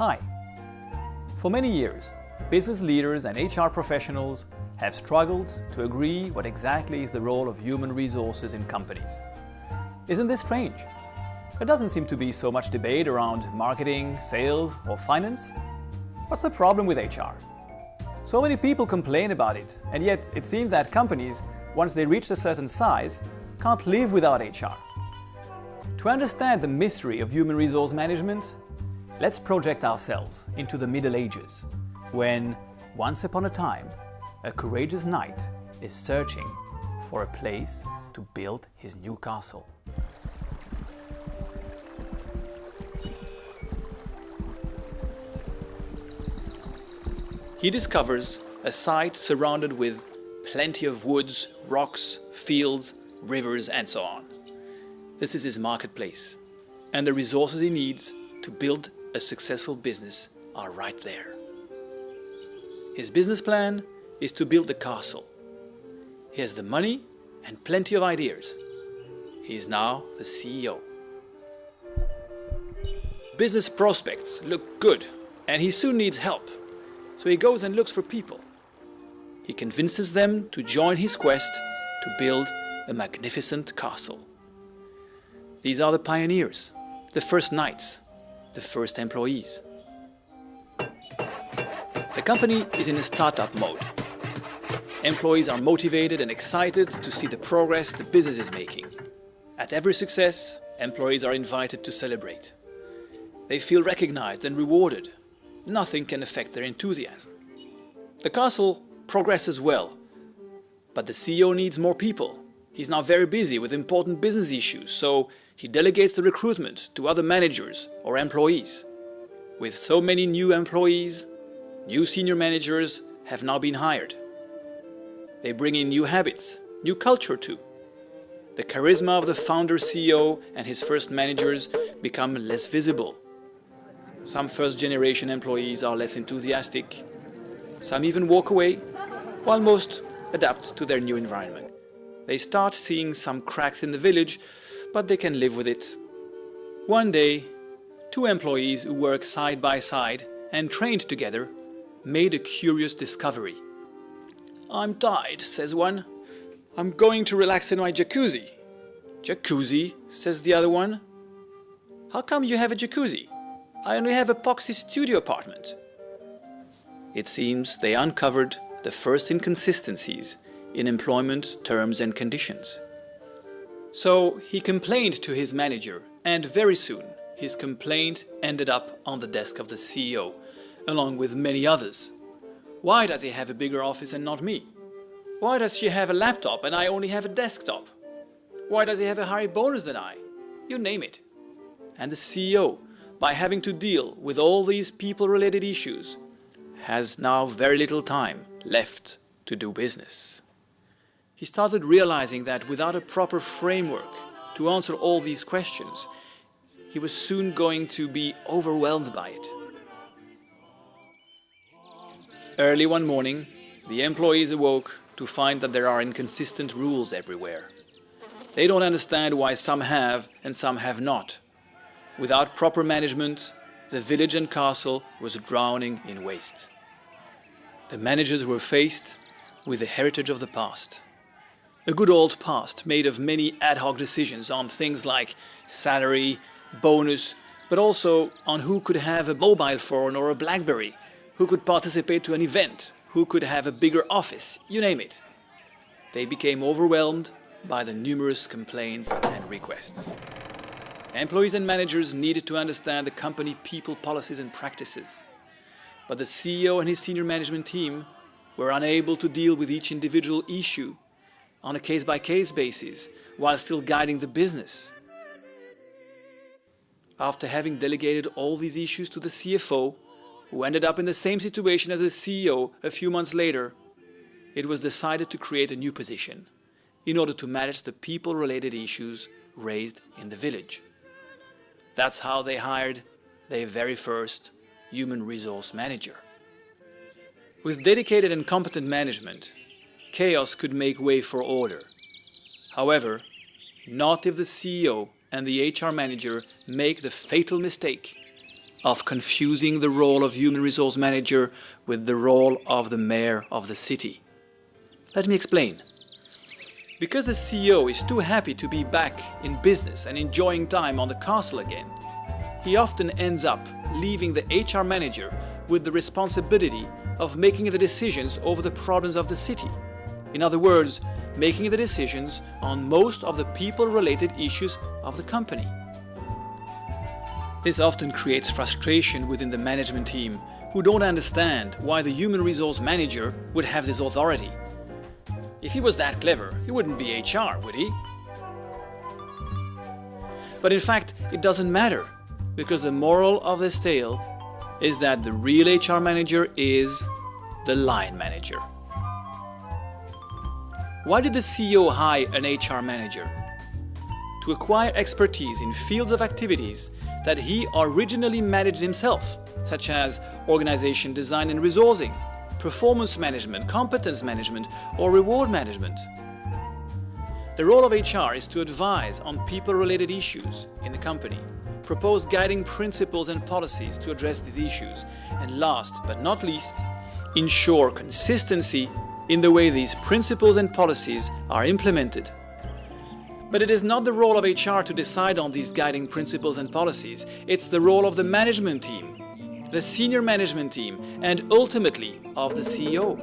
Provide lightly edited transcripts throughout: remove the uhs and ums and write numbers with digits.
Hi. For many years, business leaders and HR professionals have struggled to agree what exactly is the role of human resources in companies. Isn't this strange? There doesn't seem to be so much debate around marketing, sales, or finance. What's the problem with HR? So many people complain about it, and yet it seems that companies, once they reach a certain size, can't live without HR. To understand the mystery of human resource management, let's project ourselves into the Middle Ages, when, once upon a time, a courageous knight is searching for a place to build his new castle. He discovers a site surrounded with plenty of woods, rocks, fields, rivers, and so on. This is his marketplace, and the resources he needs to build a successful business are right there. His business plan is to build a castle. He has the money and plenty of ideas. He is now the CEO. Business prospects look good, and he soon needs help. So he goes and looks for people. He convinces them to join his quest to build a magnificent castle. These are the pioneers, the first knights, the first employees. The company is in a startup mode. Employees are motivated and excited to see the progress the business is making. At every success, employees are invited to celebrate. They feel recognized and rewarded. Nothing can affect their enthusiasm. The castle progresses well, but the CEO needs more people. He's now very busy with important business issues, so he delegates the recruitment to other managers or employees. With so many new employees, new senior managers have now been hired. They bring in new habits, new culture too. The charisma of the founder CEO and his first managers become less visible. Some first-generation employees are less enthusiastic. Some even walk away, while most adapt to their new environment. They start seeing some cracks in the village, but they can live with it. One day, two employees who work side by side and trained together made a curious discovery. "I'm tired," says one. "I'm going to relax in my jacuzzi." "Jacuzzi?" says the other one. "How come you have a jacuzzi? I only have a poxy studio apartment." It seems they uncovered the first inconsistencies in employment terms and conditions. So he complained to his manager, and very soon his complaint ended up on the desk of the CEO, along with many others. "Why does he have a bigger office and not me? Why does she have a laptop and I only have a desktop? Why does he have a higher bonus than I?" You name it. And the CEO, by having to deal with all these people-related issues, has now very little time left to do business. He started realizing that without a proper framework to answer all these questions, he was soon going to be overwhelmed by it. Early one morning, the employees awoke to find that there are inconsistent rules everywhere. They don't understand why some have and some have not. Without proper management, the village and castle was drowning in waste. The managers were faced with the heritage of the past. A good old past made of many ad hoc decisions on things like salary, bonus, but also on who could have a mobile phone or a BlackBerry, who could participate to an event, who could have a bigger office, you name it. They became overwhelmed by the numerous complaints and requests. Employees and managers needed to understand the company people policies and practices. But the CEO and his senior management team were unable to deal with each individual issue on a case-by-case basis while still guiding the business. After having delegated all these issues to the CFO, who ended up in the same situation as the CEO a few months later, it was decided to create a new position in order to manage the people-related issues raised in the village. That's how they hired their very first human resource manager. With dedicated and competent management, chaos could make way for order. However, not if the CEO and the HR manager make the fatal mistake of confusing the role of human resource manager with the role of the mayor of the city. Let me explain. Because the CEO is too happy to be back in business and enjoying time on the castle again, he often ends up leaving the HR manager with the responsibility of making the decisions over the problems of the city. In other words, making the decisions on most of the people-related issues of the company. This often creates frustration within the management team, who don't understand why the human resource manager would have this authority. If he was that clever, he wouldn't be HR, would he? But in fact, it doesn't matter, because the moral of this tale is that the real HR manager is the line manager. Why did the CEO hire an HR manager? To acquire expertise in fields of activities that he originally managed himself, such as organization design and resourcing, performance management, competence management, or reward management. The role of HR is to advise on people-related issues in the company, propose guiding principles and policies to address these issues, and last but not least, ensure consistency in the way these principles and policies are implemented. But it is not the role of HR to decide on these guiding principles and policies. It's the role of the management team, the senior management team, and ultimately of the CEO.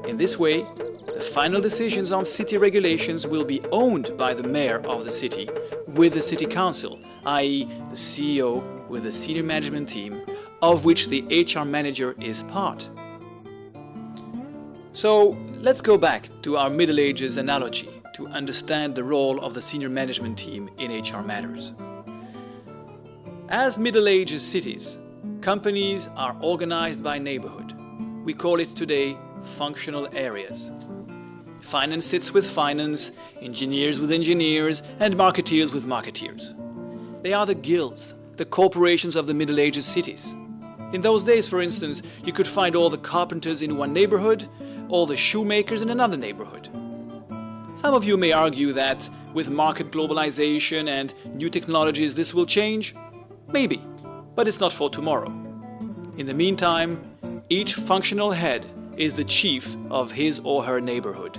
In this way, the final decisions on city regulations will be owned by the mayor of the city with the city council, i.e. the CEO with the senior management team, of which the HR manager is part. So let's go back to our Middle Ages analogy to understand the role of the senior management team in HR matters. As Middle Ages cities, companies are organized by neighborhood. We call it today functional areas. Finance sits with finance, engineers with engineers, and marketeers with marketeers. They are the guilds, the corporations of the Middle Ages cities. In those days, for instance, you could find all the carpenters in one neighborhood, all the shoemakers in another neighborhood. Some of you may argue that with market globalization and new technologies this will change. Maybe, but it's not for tomorrow. In the meantime, each functional head is the chief of his or her neighborhood.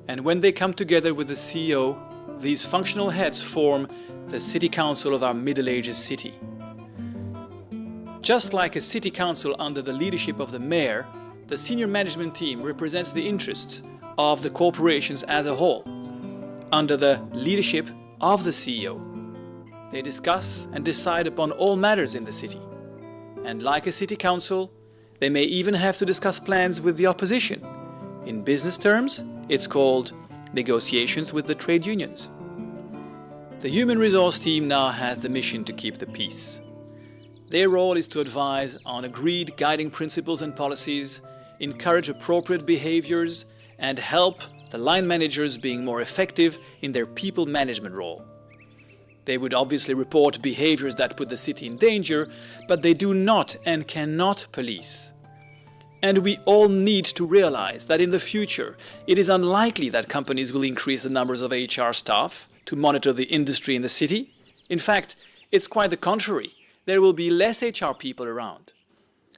And when they come together with the CEO, these functional heads form the city council of our Middle Ages city. Just like a city council under the leadership of the mayor, the senior management team represents the interests of the corporations as a whole, under the leadership of the CEO. They discuss and decide upon all matters in the city. And like a city council, they may even have to discuss plans with the opposition. In business terms, it's called negotiations with the trade unions. The human resource team now has the mission to keep the peace. Their role is to advise on agreed guiding principles and policies, encourage appropriate behaviors, and help the line managers being more effective in their people management role. They would obviously report behaviors that put the city in danger, but they do not and cannot police. And we all need to realize that in the future, it is unlikely that companies will increase the numbers of HR staff to monitor the industry in the city. In fact, it's quite the contrary. There will be less HR people around.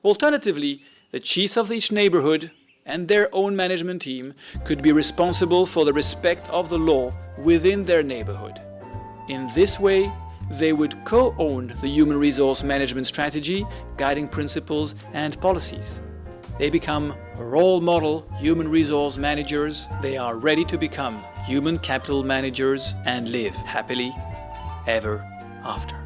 Alternatively, the chiefs of each neighborhood and their own management team could be responsible for the respect of the law within their neighborhood. In this way, they would co-own the human resource management strategy, guiding principles, and policies. They become role model human resource managers. They are ready to become human capital managers and live happily ever after.